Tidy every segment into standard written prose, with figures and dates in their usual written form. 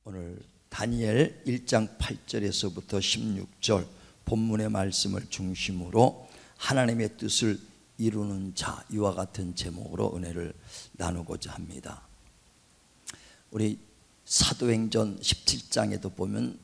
오늘 다니엘 1장 8절에서부터 16절 본문의 말씀을 중심으로 하나님의 뜻을 이루는 자, 이와 같은 제목으로 은혜를 나누고자 합니다. 우리 사도행전 17장에도 보면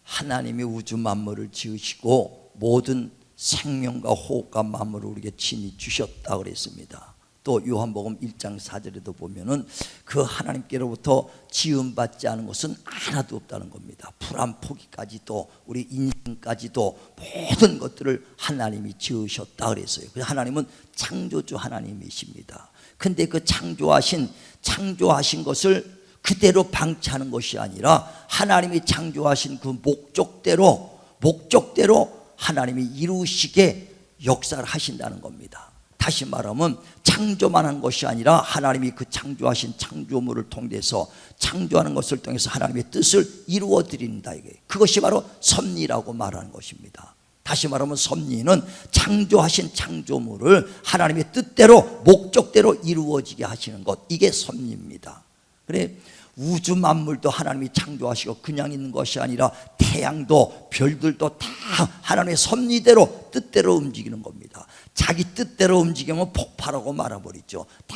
하나님이 우주 만물을 지으시고 모든 생명과 호흡과 만물을 우리에게 친히 주셨다고 그랬습니다. 또 요한복음 1장 4절에도 보면은 그 하나님께로부터 지음받지 않은 것은 하나도 없다는 겁니다. 풀 한 포기까지도 우리 인생까지도 모든 것들을 하나님이 지으셨다 그랬어요. 그래서 하나님은 창조주 하나님이십니다. 근데 그 창조하신 것을 그대로 방치하는 것이 아니라 하나님이 창조하신 그 목적대로 하나님이 이루시게 역사를 하신다는 겁니다. 다시 말하면 창조만 한 것이 아니라 하나님이 그 창조하신 창조물을 통해서 창조하는 것을 통해서 하나님의 뜻을 이루어 드린다. 그것이 바로 섭리라고 말하는 것입니다. 다시 말하면 섭리는 창조하신 창조물을 하나님의 뜻대로 목적대로 이루어지게 하시는 것, 이게 섭리입니다. 그래, 우주 만물도 하나님이 창조하시고 그냥 있는 것이 아니라 태양도 별들도 다 하나님의 섭리대로 뜻대로 움직이는 겁니다. 자기 뜻대로 움직이면 폭발하고 말아버리죠. 다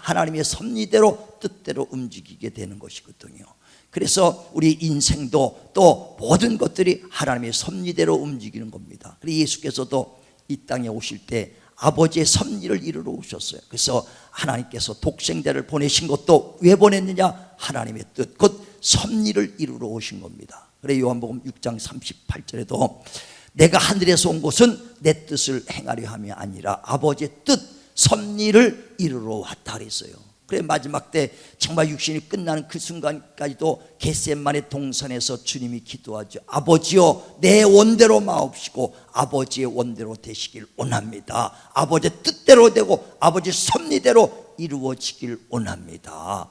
하나님의 섭리대로 뜻대로 움직이게 되는 것이거든요. 그래서 우리 인생도 또 모든 것들이 하나님의 섭리대로 움직이는 겁니다. 그래서 예수께서도 이 땅에 오실 때 아버지의 섭리를 이루러 오셨어요. 그래서 하나님께서 독생자를 보내신 것도 왜 보냈느냐? 하나님의 뜻, 곧 섭리를 이루러 오신 겁니다. 그래 요한복음 6장 38절에도 내가 하늘에서 온 것은 내 뜻을 행하려 함이 아니라 아버지의 뜻, 섭리를 이루러 왔다 그랬어요. 그래 마지막 때 정말 육신이 끝나는 그 순간까지도 겟세마네 동산에서 주님이 기도하죠. 아버지여 내 원대로 마옵시고 아버지의 원대로 되시길 원합니다. 아버지의 뜻대로 되고 아버지의 섭리대로 이루어지길 원합니다.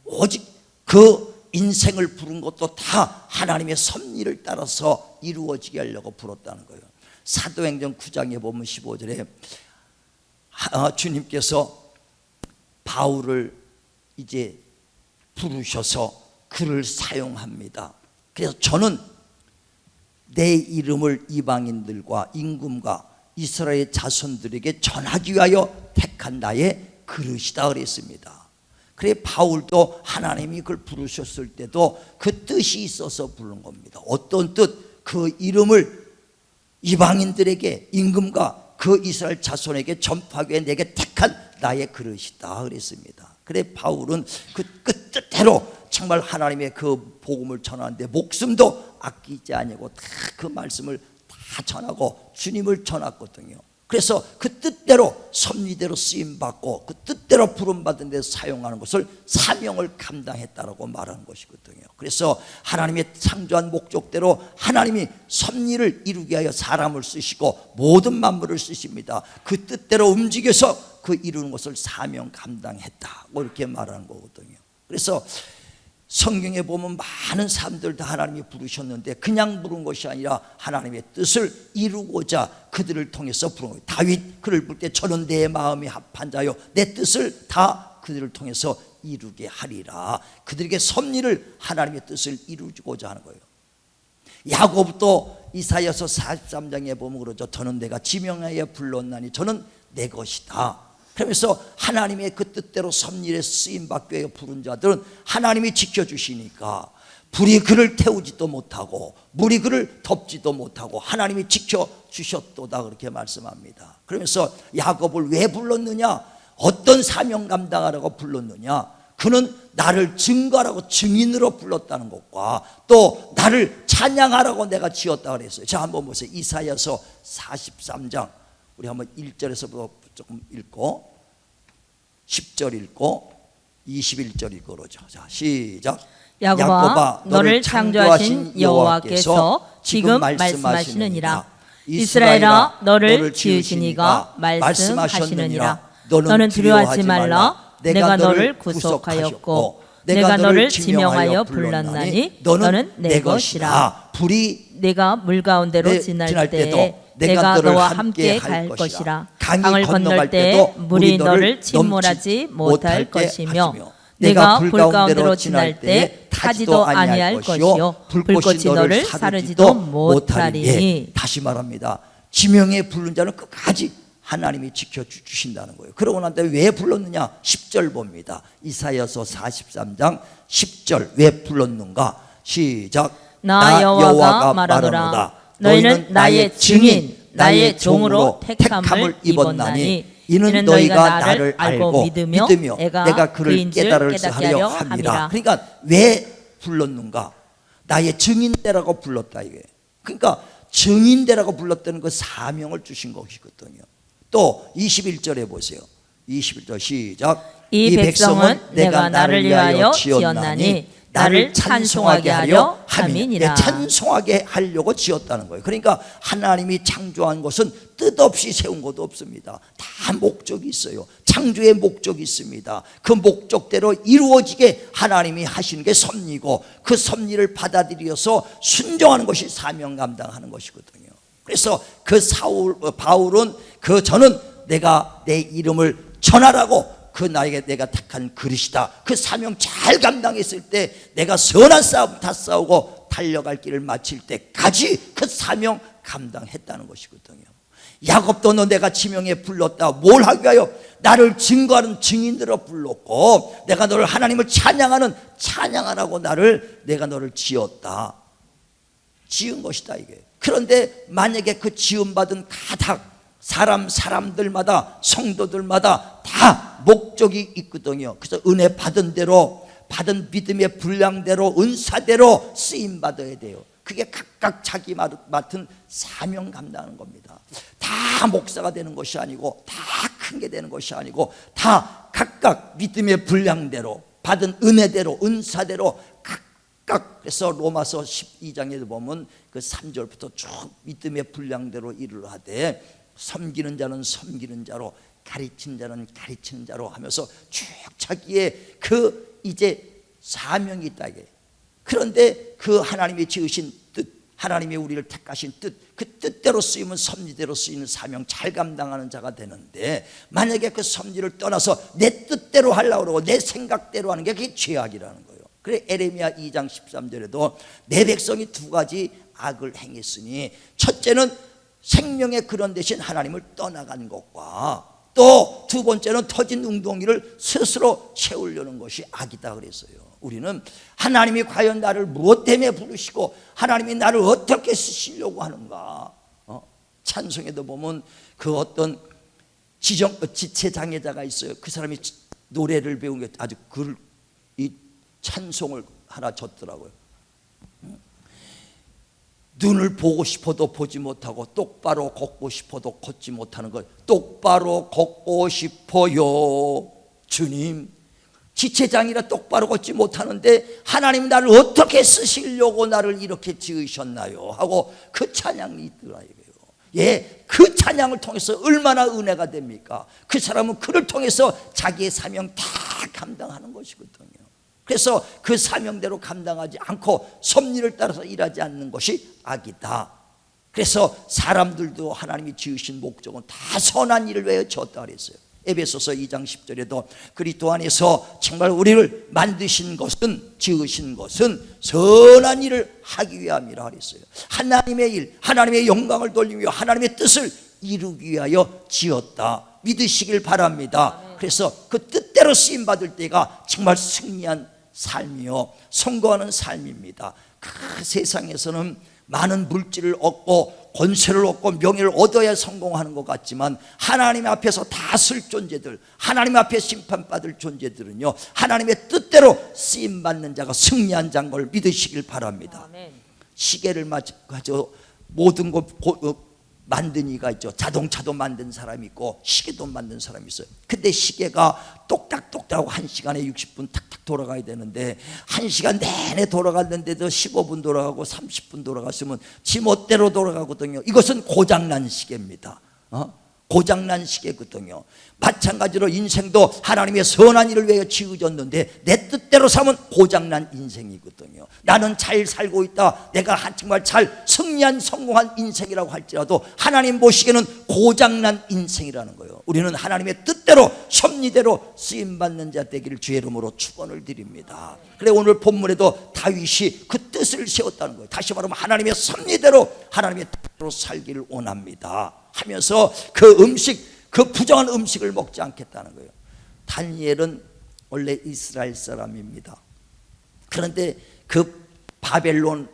오직 그 인생을 부른 것도 다 하나님의 섭리를 따라서 이루어지게 하려고 부렀다는 거예요. 사도행전 9장에 보면 15절에 주님께서 바울을 이제 부르셔서 그를 사용합니다. 그래서 저는 내 이름을 이방인들과 임금과 이스라엘 자손들에게 전하기 위하여 택한 나의 그릇이다 그랬습니다. 그래 바울도 하나님이 그걸 부르셨을 때도 그 뜻이 있어서 부른 겁니다. 어떤 뜻? 그 이름을 이방인들에게 임금과 그 이스라엘 자손에게 전파하기 위해 내게 택한 나의 그릇이다 그랬습니다. 그래 바울은 그 뜻대로 정말 하나님의 그 복음을 전하는데 목숨도 아끼지 아니하고 다 그 말씀을 다 전하고 주님을 전했거든요. 그래서 그 뜻대로 섭리대로 쓰임받고 그 뜻대로 부름받은 데 사용하는 것을 사명을 감당했다라고 말하는 것이거든요. 그래서 하나님의 창조한 목적대로 하나님이 섭리를 이루게 하여 사람을 쓰시고 모든 만물을 쓰십니다. 그 뜻대로 움직여서 그 이루는 것을 사명 감당했다고 이렇게 말하는 거거든요. 그래서 성경에 보면 많은 사람들 다 하나님이 부르셨는데 그냥 부른 것이 아니라 하나님의 뜻을 이루고자 그들을 통해서 부른 거예요. 다윗 그를 부를 때 저는 내 마음이 합한 자요 내 뜻을 다 그들을 통해서 이루게 하리라. 그들에게 섭리를 하나님의 뜻을 이루고자 하는 거예요. 야곱도 이사야서 43장에 보면 그러죠. 저는 내가 지명하여 불렀나니 저는 내 것이다. 그러면서 하나님의 그 뜻대로 섭리에 쓰임받기 위해 부른 자들은 하나님이 지켜주시니까 불이 그를 태우지도 못하고 물이 그를 덮지도 못하고 하나님이 지켜주셨도다 그렇게 말씀합니다. 그러면서 야곱을 왜 불렀느냐? 어떤 사명 감당하라고 불렀느냐? 그는 나를 증거하라고 증인으로 불렀다는 것과 또 나를 찬양하라고 내가 지었다 그랬어요. 자 한번 보세요. 이사야서 43장 우리 한번 1절에서부터 조금 읽고 10절 읽고 21절 읽고 그러죠. 자 시작. 야곱아 너를 창조하신 여호와께서 지금 말씀하시느니라. 이스라엘아 너를 지으신 이가 말씀하시느니라. 너는 두려워하지 말라. 내가 너를 구속하였고 내가 너를 지명하여 불렀나니 너는 내 것이라. 불이 내가 물 가운데로 지날 때에 내가 너와 함께 갈 것이라. 강을 건널 때 물이 너를 침몰하지 못할 것이며 내가 불 가운데로 지날 때 타지도 아니할 것이요 불꽃이 너를 사르지도 못하리니. 다시 말합니다. 지명에 부른 자는 끝까지 하나님이 지켜주신다는 거예요. 그러고 난 다음에 왜 불렀느냐? 10절 봅니다. 이사야서 43장 10절. 왜 불렀는가? 시작. 나 여호와가 말하노라. 너희는 나의 증인 나의 종으로 택함을 입었나니 이는 너희가 나를 알고 믿으며 내가 그를 깨달으려 하려 함이라. 그러니까 왜 불렀는가? 나의 증인되라고 불렀다 이게. 그러니까 증인되라고 불렀다는 그 사명을 주신 것이거든요. 또 21절에 보세요. 21절 시작. 이 백성은 내가 나를 위하여 지었나니 나를 찬송하게 하려 함이니라. 찬송하게 하려고 지었다는 거예요. 그러니까 하나님이 창조한 것은 뜻없이 세운 것도 없습니다. 다 목적이 있어요. 창조의 목적이 있습니다. 그 목적대로 이루어지게 하나님이 하시는 게 섭리고 그 섭리를 받아들여서 순종하는 것이 사명 감당하는 것이거든요. 그래서 그 바울은 저는 내가 내 이름을 전하라고 그 나에게 내가 택한 그릇이다. 그 사명 잘 감당했을 때 내가 선한 싸움 다 싸우고 달려갈 길을 마칠 때까지 그 사명 감당했다는 것이거든요. 야곱도 너 내가 지명에 불렀다. 뭘 하기 위하여? 나를 증거하는 증인들로 불렀고 내가 너를 하나님을 찬양하라고 내가 너를 지었다. 지은 것이다 이게. 그런데 만약에 그 지음받은 가닥 사람들마다 성도들마다 다 목적이 있거든요. 그래서 은혜 받은 대로 받은 믿음의 분량대로 은사대로 쓰임 받아야 돼요. 그게 각각 자기 맡은 사명 감당하는 겁니다. 다 목사가 되는 것이 아니고 다 큰 게 되는 것이 아니고 다 각각 믿음의 분량대로 받은 은혜대로 은사대로 각각. 그래서 로마서 12장에 보면 그 3절부터 쭉 믿음의 분량대로 일을 하되 섬기는 자는 섬기는 자로 가르치는 자는 가르치는 자로 하면서 쭉 자기의 그 이제 사명이 있다 이게. 그런데 그 하나님이 지으신 뜻, 하나님이 우리를 택하신 뜻, 그 뜻대로 쓰이면 섭리대로 쓰이는 사명 잘 감당하는 자가 되는데 만약에 그 섭리를 떠나서 내 뜻대로 하려고 그러고 내 생각대로 하는 게 그게 죄악이라는 거예요. 그래 에레미야 2장 13절에도 내 백성이 두 가지 악을 행했으니 첫째는 생명의 근원 대신 하나님을 떠나간 것과 또 두 번째는 터진 웅덩이를 스스로 채우려는 것이 악이다 그랬어요. 우리는 하나님이 과연 나를 무엇 때문에 부르시고 하나님이 나를 어떻게 쓰시려고 하는가. 찬송에도 보면 그 어떤 지체 장애자가 있어요. 그 사람이 노래를 배운 게 아주 이 찬송을 하나 줬더라고요. 눈을 보고 싶어도 보지 못하고 똑바로 걷고 싶어도 걷지 못하는 것. 똑바로 걷고 싶어요 주님. 지체장애라 똑바로 걷지 못하는데 하나님 나를 어떻게 쓰시려고 나를 이렇게 지으셨나요 하고 그 찬양이 있더라 이거예요. 예, 그 찬양을 통해서 얼마나 은혜가 됩니까? 그 사람은 그를 통해서 자기의 사명 다 감당하는 것이거든요. 그래서 그 사명대로 감당하지 않고 섭리를 따라서 일하지 않는 것이 악이다. 그래서 사람들도 하나님이 지으신 목적은 다 선한 일을 위해 지었다 그랬어요. 에베소서 2장 10절에도 그리스도 안에서 정말 우리를 만드신 것은 지으신 것은 선한 일을 하기 위함이라 그랬어요. 하나님의 일, 하나님의 영광을 돌리기 위해 하나님의 뜻을 이루기 위하여 지었다. 믿으시길 바랍니다. 그래서 그 뜻대로 쓰임받을 때가 정말 승리한 삶이요 성공하는 삶입니다. 그 세상에서는 많은 물질을 얻고 권세를 얻고 명예를 얻어야 성공하는 것 같지만 하나님 앞에서 다 쓸 존재들, 하나님 앞에 심판받을 존재들은요 하나님의 뜻대로 쓰임받는 자가 승리한 자인 걸 믿으시길 바랍니다. 아멘. 시계를 가지고 모든 것 만든 이가 있죠. 자동차도 만든 사람이 있고 시계도 만든 사람이 있어요. 근데 시계가 똑딱똑딱하고 1시간에 60분 탁탁 돌아가야 되는데 1시간 내내 돌아갔는데도 15분 돌아가고 30분 돌아갔으면 지 멋대로 돌아가거든요. 이것은 고장난 시계입니다. 고장난 시계거든요. 마찬가지로 인생도 하나님의 선한 일을 위해 지어졌는데 내 뜻대로 살면 고장난 인생이거든요. 나는 잘 살고 있다, 내가 정말 잘 승리한 성공한 인생이라고 할지라도 하나님 보시기에는 고장난 인생이라는 거예요. 우리는 하나님의 뜻대로 섭리대로 쓰임받는 자 되기를 주의 이름으로 축원을 드립니다. 그래 오늘 본문에도 다윗이 그 뜻을 세웠다는 거예요. 다시 말하면 하나님의 섭리대로 하나님의 뜻대로 살기를 원합니다 하면서 그 부정한 음식을 먹지 않겠다는 거예요. 다니엘은 원래 이스라엘 사람입니다. 그런데 그 바벨론에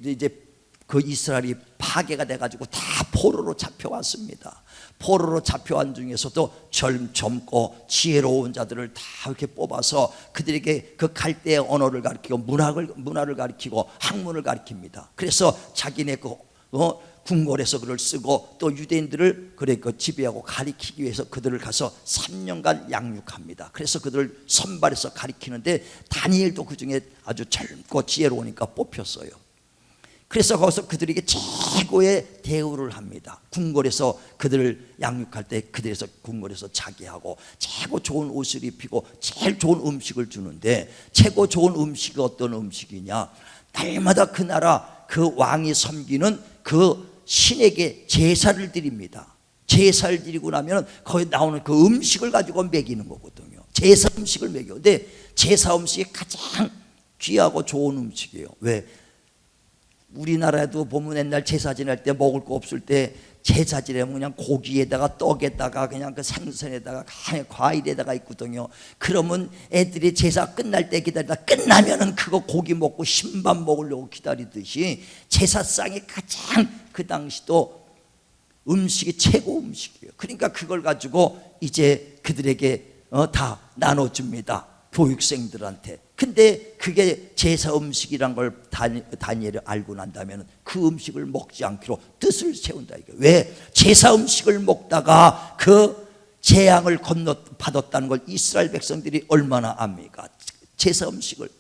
이제 그 이스라엘이 파괴가 돼가지고 다 포로로 잡혀왔습니다. 포로로 잡혀온 중에서도 젊고 지혜로운 자들을 다 이렇게 뽑아서 그들에게 그 갈대의 언어를 가르치고 문화를 가르치고 학문을 가르칩니다. 그래서 자기네 궁궐에서 그를 쓰고 또 유대인들을 지배하고 가리키기 위해서 그들을 가서 3년간 양육합니다. 그래서 그들을 선발해서 가리키는데 다니엘도 그 중에 아주 젊고 지혜로우니까 뽑혔어요. 그래서 거기서 그들에게 최고의 대우를 합니다. 궁궐에서 그들을 양육할 때 그들에서 궁궐에서 자게 하고 최고 좋은 옷을 입히고 제일 좋은 음식을 주는데, 최고 좋은 음식이 어떤 음식이냐, 날마다 그 나라 그 왕이 섬기는 그 신에게 제사를 드립니다. 제사를 드리고 나면 거기 나오는 그 음식을 가지고 먹이는 거거든요. 제사 음식을 먹여. 근데 제사 음식이 가장 귀하고 좋은 음식이에요. 왜? 우리나라에도 보면 옛날 제사 지낼 때 먹을 거 없을 때 제사 지내면 그냥 고기에다가 떡에다가 그냥 그 생선에다가 과일에다가 있거든요. 그러면 애들이 제사 끝날 때 기다리다 끝나면은 그거 고기 먹고 신밥 먹으려고 기다리듯이 제사상이 가장 그 당시도 음식이 최고 음식이에요. 그러니까 그걸 가지고 이제 그들에게 다 나눠줍니다. 교육생들한테. 근데 그게 제사 음식이란 걸 다니엘이 알고 난다면 그 음식을 먹지 않기로 뜻을 세운다 이게. 왜? 제사 음식을 먹다가 그 재앙을 받았다는 걸 이스라엘 백성들이 얼마나 압니까? 제사 음식을.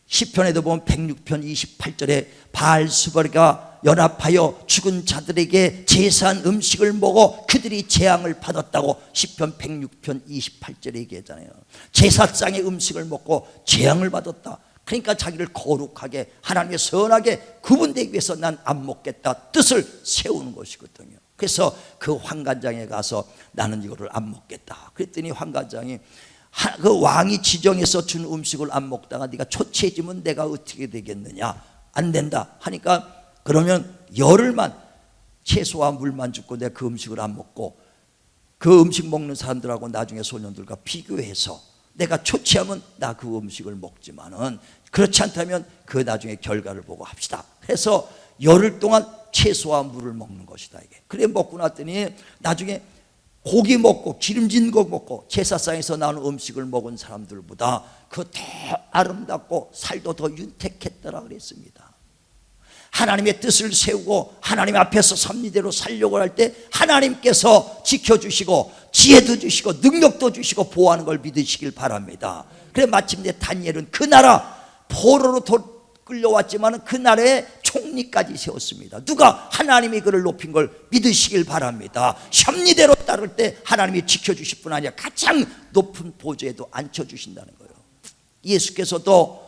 시편에도 보면 106편 28절에 바알스바리가 연합하여 죽은 자들에게 제사한 음식을 먹어 그들이 재앙을 받았다고 시편 106편 28절에 얘기했잖아요. 제사상의 음식을 먹고 재앙을 받았다. 그러니까 자기를 거룩하게 하나님의 선하게 구분되기 위해서 난 안 먹겠다 뜻을 세우는 것이거든요. 그래서 그 환관장에 가서 나는 이거를 안 먹겠다 그랬더니 환관장이 그 왕이 지정해서 준 음식을 안 먹다가 네가 초췌해지면 내가 어떻게 되겠느냐, 안 된다 하니까 그러면 열흘만 채소와 물만 줍고 내가 그 음식을 안 먹고 그 음식 먹는 사람들하고 나중에 소년들과 비교해서 내가 초췌하면 나 그 음식을 먹지만은 그렇지 않다면 그 나중에 결과를 보고 합시다 해서 열흘 동안 채소와 물을 먹는 것이다 이게. 그래 먹고 났더니 나중에 고기 먹고 기름진 거 먹고 제사상에서 나오는 음식을 먹은 사람들보다 그 더 아름답고 살도 더 윤택했더라 그랬습니다. 하나님의 뜻을 세우고 하나님 앞에서 섭리대로 살려고 할 때 하나님께서 지켜주시고 지혜도 주시고 능력도 주시고 보호하는 걸 믿으시길 바랍니다. 그래 마침내 다니엘은 그 나라 포로로 끌려왔지만 그 나라에 총리까지 세웠습니다. 누가? 하나님이 그를 높인 걸 믿으시길 바랍니다. 섭리대로 따를 때 하나님이 지켜주실 뿐 아니라 가장 높은 보좌에도 앉혀주신다는 거예요. 예수께서도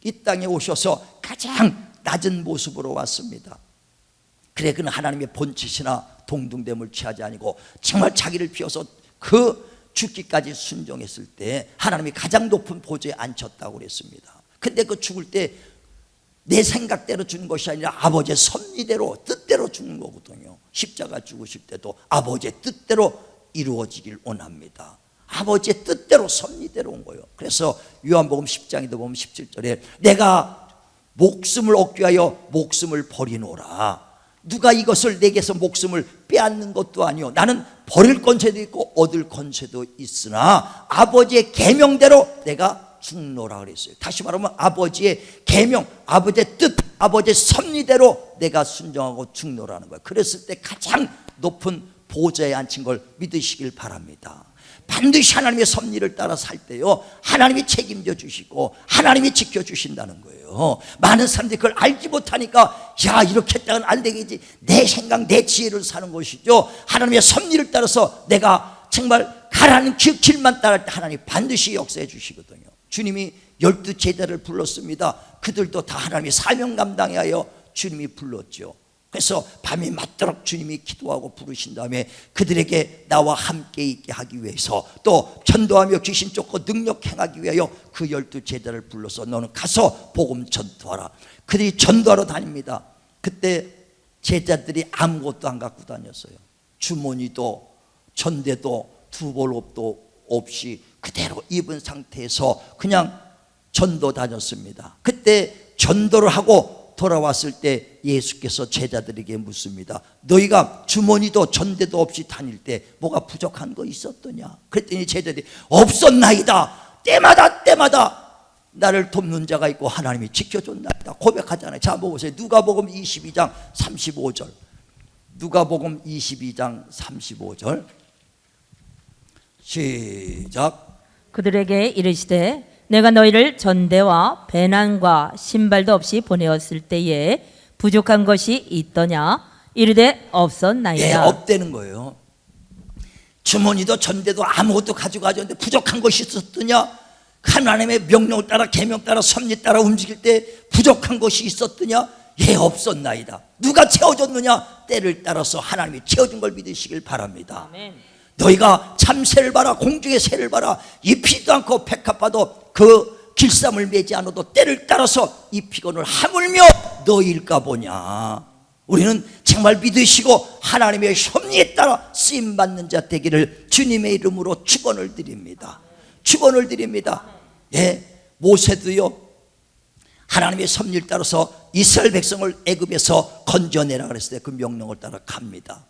이 땅에 오셔서 가장 낮은 모습으로 왔습니다. 그래 그는 하나님의 본체시나 동등됨을 취하지 아니고 정말 자기를 비워서 그 죽기까지 순종했을 때 하나님이 가장 높은 보좌에 앉혔다고 그랬습니다. 근데 그 죽을 때 내 생각대로 죽는 것이 아니라 아버지의 섭리대로 뜻대로 죽는 거거든요. 십자가 죽으실 때도 아버지의 뜻대로 이루어지길 원합니다. 아버지의 뜻대로 섭리대로 온 거예요. 그래서 요한복음 10장에도 보면 17절에 내가 목숨을 얻기 위하여 목숨을 버리노라. 누가 이것을 내게서 목숨을 빼앗는 것도 아니요 나는 버릴 권세도 있고 얻을 권세도 있으나 아버지의 계명대로 내가 죽노라 그랬어요. 다시 말하면 아버지의 계명, 아버지의 뜻, 아버지의 섭리대로 내가 순종하고 죽노라는 거예요. 그랬을 때 가장 높은 보좌에 앉힌 걸 믿으시길 바랍니다. 반드시 하나님의 섭리를 따라 살 때요, 하나님이 책임져 주시고 하나님이 지켜주신다는 거예요. 많은 사람들이 그걸 알지 못하니까 야, 이렇게 했다가는 안 되겠지, 내 생각 내 지혜를 사는 것이죠. 하나님의 섭리를 따라서 내가 정말 가라는 그 길만 따를 때 하나님이 반드시 역사해 주시거든요. 주님이 12 제자를 불렀습니다. 그들도 다 하나님의 사명 감당해 하여 주님이 불렀죠. 그래서 밤이 맞도록 주님이 기도하고 부르신 다음에 그들에게 나와 함께 있게 하기 위해서, 또 전도하며 귀신 쫓고 능력 행하기 위하여 그 12 제자를 불러서 너는 가서 복음 전도하라. 그들이 전도하러 다닙니다. 그때 제자들이 아무것도 안 갖고 다녔어요. 주머니도 전대도 두벌업도 없이 그대로 입은 상태에서 그냥 전도 다녔습니다. 그때 전도를 하고 돌아왔을 때 예수께서 제자들에게 묻습니다. 너희가 주머니도 전대도 없이 다닐 때 뭐가 부족한 거 있었더냐? 그랬더니 제자들이 없었나이다. 때마다 나를 돕는 자가 있고 하나님이 지켜줬나이다 고백하잖아요. 자, 보세요. 누가복음 22장 35절. 누가복음 22장 35절 시작. 그들에게 이르시되 내가 너희를 전대와 배난과 신발도 없이 보내었을 때에 부족한 것이 있더냐? 이르되 없었나이다. 예, 없다는 거예요. 주머니도 전대도 아무것도 가지고 가졌는데 부족한 것이 있었더냐? 하나님의 명령을 따라 계명 따라 섭리 따라 움직일 때 부족한 것이 있었더냐? 예, 없었나이다. 누가 채워줬느냐? 때를 따라서 하나님이 채워준 걸 믿으시길 바랍니다. 아멘. 너희가 참새를 봐라, 공중의 새를 봐라. 입히지도 않고 백합화도 그 길쌈을 매지 않아도 때를 따라서 입히거늘 하물며 너희일까 보냐. 우리는 정말 믿으시고 하나님의 섭리에 따라 쓰임받는 자 되기를 주님의 이름으로 축원을 드립니다. 축원을 드립니다. 예, 모세도요, 하나님의 섭리를 따라서 이스라엘 백성을 애굽에서 건져내라 그랬을 때 그 명령을 따라 갑니다.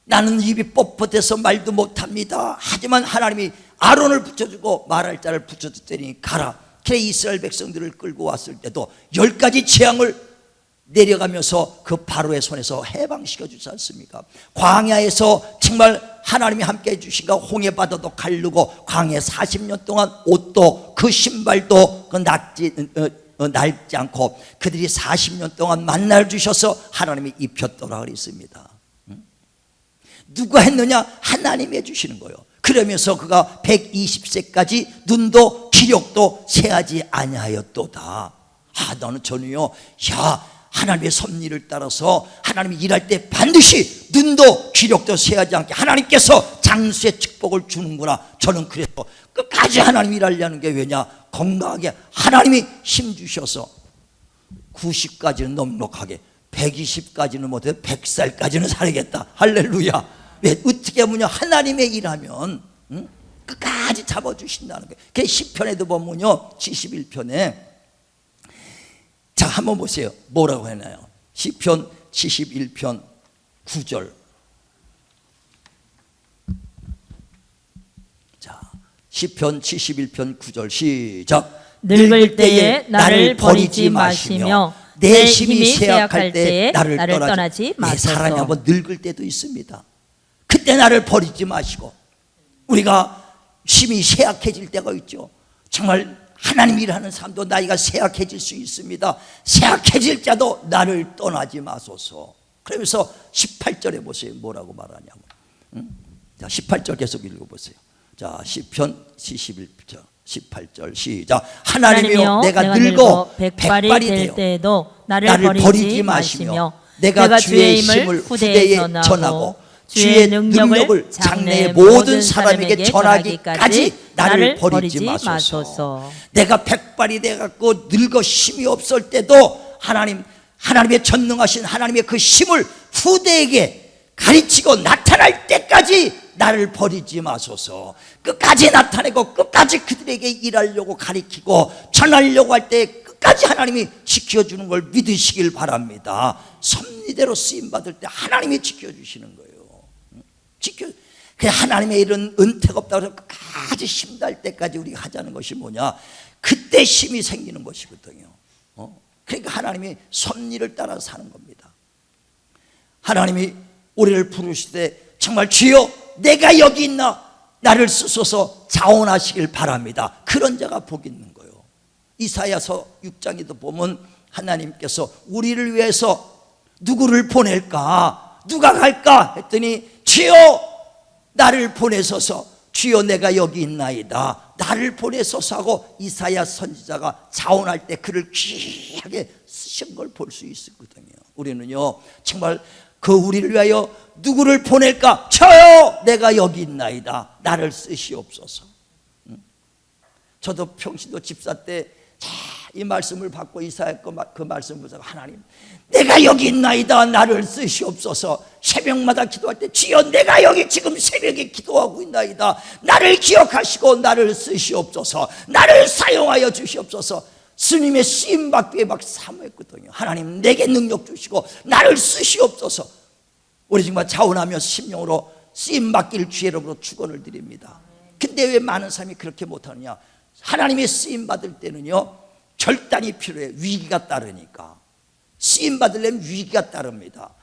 나는 입이 뻣뻣해서 말도 못합니다. 하지만 하나님이 아론을 붙여주고 말할 자를 붙여줬더니 가라. 그래 이스라엘 백성들을 끌고 왔을 때도 10가지 재앙을 내려가면서 그 바로의 손에서 해방시켜 주지 않습니까? 광야에서 정말 하나님이 함께 해주신가. 홍해바다도 가르고 광야에 40년 동안 옷도 그 신발도 낡지 않고 그들이 40년 동안 만나를 주셔서 하나님이 입혔더라 그랬습니다. 누가 했느냐? 하나님이 해주시는 거예요. 그러면서 그가 120세까지 눈도 기력도 새하지 아니하였도다. 너는 전이요, 야, 하나님의 섭리를 따라서 하나님이 일할 때 반드시 눈도 기력도 새하지 않게 하나님께서 장수의 축복을 주는구나. 저는 그래서 끝까지 하나님 일하려는 게 왜냐? 건강하게 하나님이 힘 주셔서 90까지는 넉넉하게, 120까지는 못해도 100살까지는 살겠다. 할렐루야. 왜? 어떻게 하면요, 하나님의 일하면 끝까지 잡아주신다는 거예요. 그 시편에도 보면요, 71편에 자, 한번 보세요. 뭐라고 해놔요? 시편 71편 9절. 자, 시편 71편 9절 시작. 늙을 때에 나를 버리지 마시며 내 힘이 쇠약할 때에 나를 떠나지 마소서. 사람이 한번 늙을 때도 있습니다. 그때 나를 버리지 마시고. 우리가 힘이 쇠약해질 때가 있죠. 정말 하나님 일하는 사람도 나이가 쇠약해질 수 있습니다. 쇠약해질 자도 나를 떠나지 마소서. 그러면서 18절에 보세요. 뭐라고 말하냐면, 자, 18절 계속 읽어보세요. 자, 시편 71편 18절 시작. 하나님이여 내가 늙어 백발이 될 때에도 나를 버리지 마시며 내가 주의 힘을 후대에 전하고 주의 능력을 장래의 모든 사람에게 전하기까지 나를 버리지 마소서. 내가 백발이 돼갖고 늙어 힘이 없을 때도 하나님의 전능하신 하나님의 그 힘을 후대에게 가르치고 나타날 때까지 나를 버리지 마소서. 끝까지 나타내고 끝까지 그들에게 일하려고 가르치고 전하려고 할 때 끝까지 하나님이 지켜주는 걸 믿으시길 바랍니다. 섭리대로 쓰임받을 때 하나님이 지켜주시는 거예요. 하나님의 일은 은퇴가 없다고 해서 끝까지 힘날 때까지 우리가 하자는 것이 뭐냐? 그때 힘이 생기는 것이거든요. 그러니까 하나님이 섭리를 따라 사는 겁니다. 하나님이 우리를 부르실 때 정말 주여 내가 여기 있나? 나를 쓰소서 자원하시길 바랍니다. 그런 자가 복 있는 거예요. 이사야서 6장에도 보면 하나님께서 우리를 위해서 누구를 보낼까? 누가 갈까? 했더니 주여 나를 보내소서, 주여 내가 여기 있나이다, 나를 보내소서 하고 이사야 선지자가 자원할 때 그를 귀하게 쓰신 걸 볼 수 있었거든요. 우리는요 정말 그 우리를 위하여 누구를 보낼까? 저요 내가 여기 있나이다, 나를 쓰시옵소서. 저도 평신도 집사 때 이 말씀을 받고 이사야 그 말씀을 보고 하나님 내가 여기 있나이다, 나를 쓰시옵소서. 새벽마다 기도할 때 주여 내가 여기 지금 새벽에 기도하고 있나이다, 나를 기억하시고 나를 쓰시옵소서, 나를 사용하여 주시옵소서. 스님의 쓰임받기에 막 사모했거든요. 하나님 내게 능력 주시고 나를 쓰시옵소서. 우리 정말 자원하며 심령으로 쓰임받기를 주의로 축원을 드립니다. 근데 왜 많은 사람이 그렇게 못하느냐? 하나님의 쓰임받을 때는요 결단이 필요해. 위기가 따르니까. 쓰임받으려면 위기가 따릅니다.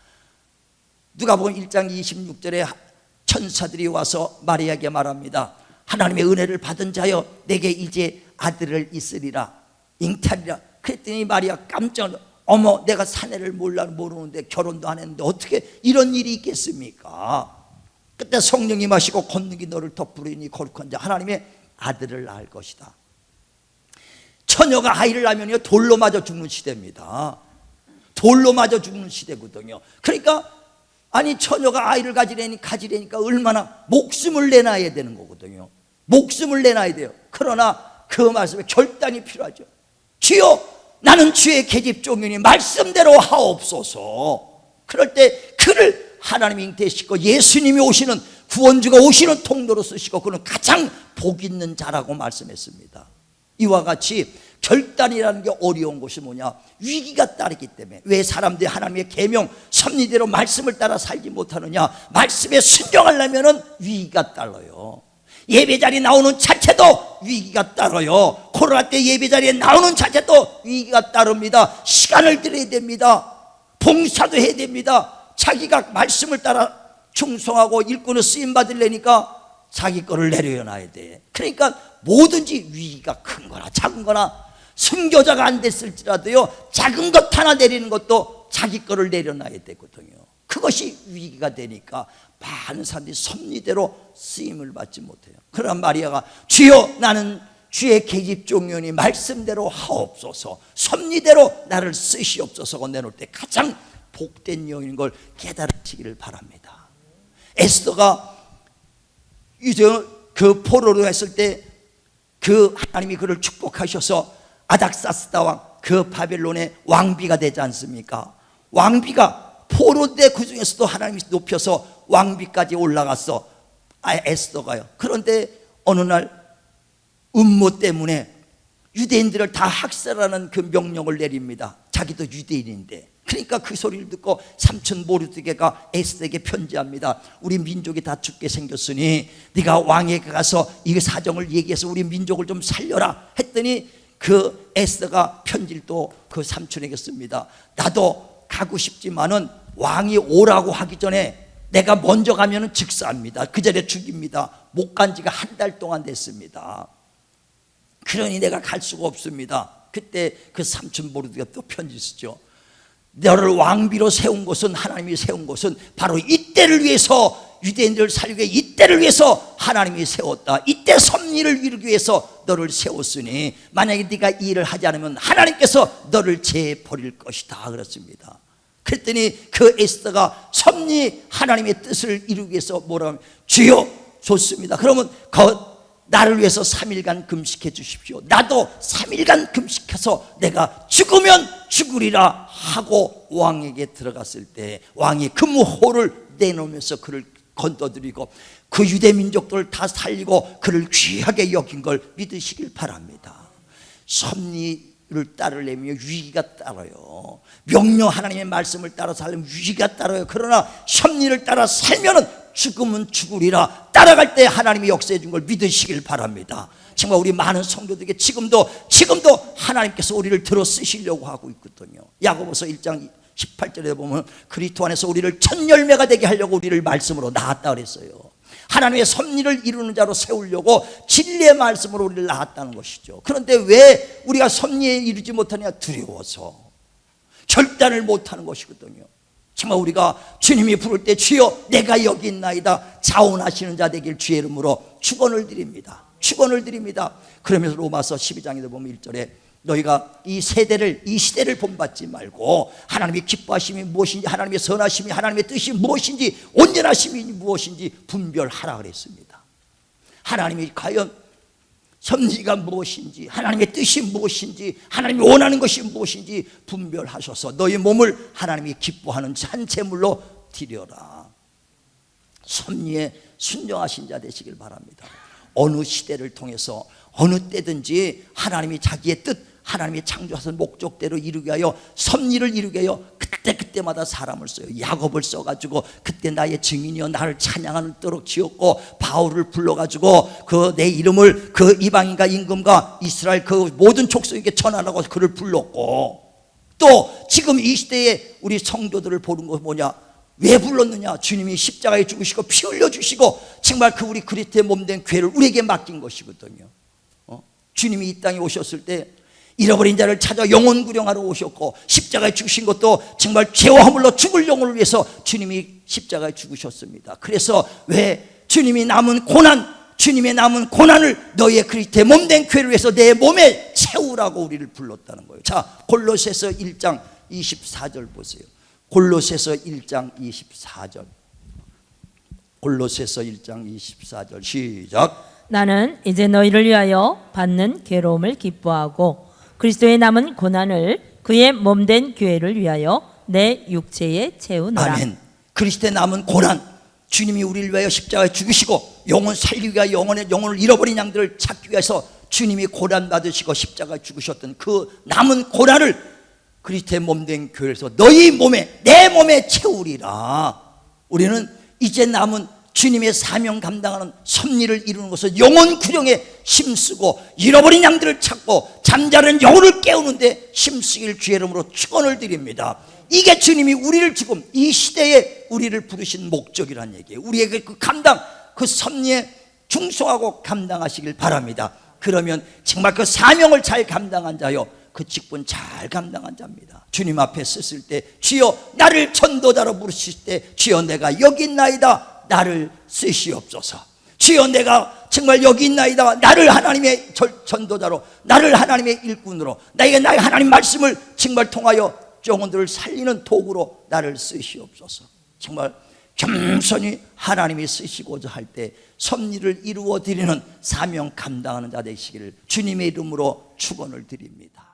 누가복음 1장 26절에 천사들이 와서 마리아에게 말합니다. 하나님의 은혜를 받은 자여 내게 이제 아들을 있으리라, 잉태하리라. 그랬더니 마리아 깜짝 놀라, 어머 내가 사내를 모르는데 결혼도 안 했는데 어떻게 이런 일이 있겠습니까? 그때 성령이 마시고 권능이 너를 덮으리니 거룩한 자 하나님의 아들을 낳을 것이다. 처녀가 아이를 낳으면 돌로 맞아 죽는 시대입니다. 돌로 맞아 죽는 시대거든요. 그러니까 아니 처녀가 아이를 가지려니까 얼마나 목숨을 내놔야 되는 거거든요. 목숨을 내놔야 돼요. 그러나 그 말씀에 결단이 필요하죠. 주여 나는 주의 계집종이니 말씀대로 하옵소서. 그럴 때 그를 하나님이 잉태시키고 예수님이 오시는, 구원주가 오시는 통로로 쓰시고 그는 가장 복 있는 자라고 말씀했습니다. 이와 같이 결단이라는 게 어려운 것이 뭐냐? 위기가 따르기 때문에. 왜 사람들이 하나님의 계명 섭리대로 말씀을 따라 살지 못하느냐? 말씀에 순종하려면 위기가 따라요. 예배자리에 나오는 자체도 위기가 따라요. 코로나 때 예배자리에 나오는 자체도 위기가 따릅니다. 시간을 들여야 됩니다. 봉사도 해야 됩니다. 자기가 말씀을 따라 충성하고 일꾼을 쓰임받으려니까 자기 거를 내려놔야 돼. 그러니까 뭐든지 위기가 큰 거나 작은 거나, 순교자가 안 됐을지라도요 작은 것 하나 내리는 것도 자기 거를 내려놔야 되거든요. 그것이 위기가 되니까 많은 사람들이 섭리대로 쓰임을 받지 못해요. 그러나 마리아가 주여 나는 주의 계집종이오니 말씀대로 하옵소서, 섭리대로 나를 쓰시옵소서가 내놓을 때 가장 복된 영인 걸 깨달으시기를 바랍니다. 에스더가 이제 그 포로로 했을 때 그 하나님이 그를 축복하셔서 아닥사스다 왕, 그 바벨론의 왕비가 되지 않습니까? 왕비가 포로인데 그 중에서도 하나님이 높여서 왕비까지 올라갔어. 에스더가요. 그런데 어느 날 음모 때문에 유대인들을 다 학살하는 그 명령을 내립니다. 자기도 유대인인데. 그러니까 그 소리를 듣고 삼촌 모르드게가 에스더에게 편지합니다. 우리 민족이 다 죽게 생겼으니 네가 왕에게 가서 이 사정을 얘기해서 우리 민족을 좀 살려라 했더니 그 에스더가 편지를 또 그 삼촌에게 씁니다. 나도 가고 싶지만은 왕이 오라고 하기 전에 내가 먼저 가면은 즉사합니다. 그 자리에 죽입니다. 못 간 지가 한 달 동안 됐습니다. 그러니 내가 갈 수가 없습니다. 그때 그 삼촌 모르드가 또 편지 쓰죠. 너를 왕비로 세운 것은, 하나님이 세운 것은 바로 이때를 위해서, 유대인들을 살리기 위해 이때를 위해서 하나님이 세웠다. 이때 섭리를 이루기 위해서 너를 세웠으니 만약에 네가 이 일을 하지 않으면 하나님께서 너를 제해 버릴 것이다 그랬습니다. 그랬더니 그 에스더가 섭리 하나님의 뜻을 이루기 위해서 뭐라고 하면 주여 좋습니다. 그러면 나를 위해서 3일간 금식해 주십시오. 나도 3일간 금식해서 내가 죽으면 죽으리라 하고 왕에게 들어갔을 때 왕이 금호를 내놓으면서 그를 건져드리고 그 유대 민족들을 다 살리고 그를 귀하게 여긴 걸 믿으시길 바랍니다. 섭리를 따르려면 위기가 따라요. 명령 하나님의 말씀을 따라 살려면 위기가 따라요. 그러나 섭리를 따라 살면은 죽으면 죽으리라. 따라갈 때 하나님이 역사해 준 걸 믿으시길 바랍니다. 정말 우리 많은 성도들에게 지금도 하나님께서 우리를 들어 쓰시려고 하고 있거든요. 야고보서 1장 18절에 보면 그리스도 안에서 우리를 첫 열매가 되게 하려고 우리를 말씀으로 낳았다 그랬어요. 하나님의 섭리를 이루는 자로 세우려고 진리의 말씀으로 우리를 낳았다는 것이죠. 그런데 왜 우리가 섭리에 이르지 못하냐? 두려워서 결단을 못하는 것이거든요. 정말 우리가 주님이 부를 때 주여 내가 여기 있나이다 자원하시는 자 되길 주의 이름으로 축원을 드립니다. 축원을 드립니다. 그러면서 로마서 12장에 보면 1절에 너희가 이 시대를 본받지 말고 하나님의 기뻐하심이 무엇인지, 하나님의 선하심이, 하나님의 뜻이 무엇인지, 온전하심이 무엇인지 분별하라 그랬습니다. 하나님이 과연 섭리가 무엇인지, 하나님의 뜻이 무엇인지, 하나님이 원하는 것이 무엇인지 분별하셔서 너희 몸을 하나님이 기뻐하는 한 제물로 드려라. 섭리에 순종하신 자 되시길 바랍니다. 어느 시대를 통해서 어느 때든지 하나님이 자기의 뜻, 하나님의 창조하신 목적대로 이루게 하여 섭리를 이루게 하여 그때마다 사람을 써요. 야곱을 써가지고 그때 나의 증인이여 나를 찬양하는 도록 지었고, 바울을 불러가지고 그 내 이름을 그 이방인과 임금과 이스라엘 그 모든 족속에게 전하라고 그를 불렀고, 또 지금 이 시대에 우리 성도들을 보는 것 뭐냐? 왜 불렀느냐? 주님이 십자가에 죽으시고 피 흘려주시고 정말 그 우리 그리스도의 몸된 교회를 우리에게 맡긴 것이거든요. 주님이 이 땅에 오셨을 때 잃어버린 자를 찾아 영혼 구령하러 오셨고, 십자가에 죽으신 것도 정말 죄와 허물로 죽을 영혼을 위해서 주님이 십자가에 죽으셨습니다. 그래서 왜 주님의 남은 고난을 너희의 그리스도의 몸된 교회를 위해서 내 몸에 채우라고 우리를 불렀다는 거예요. 자, 골로새서 1장 24절 보세요. 골로새서 1장 24절. 골로새서 1장 24절 시작. 나는 이제 너희를 위하여 받는 괴로움을 기뻐하고 그리스도의 남은 고난을 그의 몸된 교회를 위하여 내 육체에 채우노라. 아멘. 그리스도의 남은 고난, 주님이 우리를 위하여 십자가에 죽으시고 영혼 살리기 위하여 영혼을 잃어버린 양들을 찾기 위해서 주님이 고난 받으시고 십자가에 죽으셨던 그 남은 고난을 그리스도의 몸된 교회에서 너희 몸에, 내 몸에 채우리라. 우리는 이제 남은 주님의 사명 감당하는 섭리를 이루는 것을 영혼 구령에 힘쓰고 잃어버린 양들을 찾고 잠자는 영혼을 깨우는데 힘쓰길 주의 이름으로 축원을 드립니다. 이게 주님이 우리를 지금 이 시대에 우리를 부르신 목적이란 얘기예요. 우리에게 그 감당, 그 섭리에 충성하고 감당하시길 바랍니다. 그러면 정말 그 사명을 잘 감당한 자요, 그 직분 잘 감당한 자입니다. 주님 앞에 섰을 때 주여 나를 전도자로 부르실 때 주여 내가 여기 있나이다 나를 쓰시옵소서. 주여 내가 정말 여기 있나이다 나를 하나님의 전도자로, 나를 하나님의 일꾼으로, 나에게 나의 하나님 말씀을 정말 통하여 영혼들을 살리는 도구로 나를 쓰시옵소서. 정말 겸손히 하나님이 쓰시고자 할 때 섭리를 이루어 드리는 사명 감당하는 자 되시기를 주님의 이름으로 축원을 드립니다.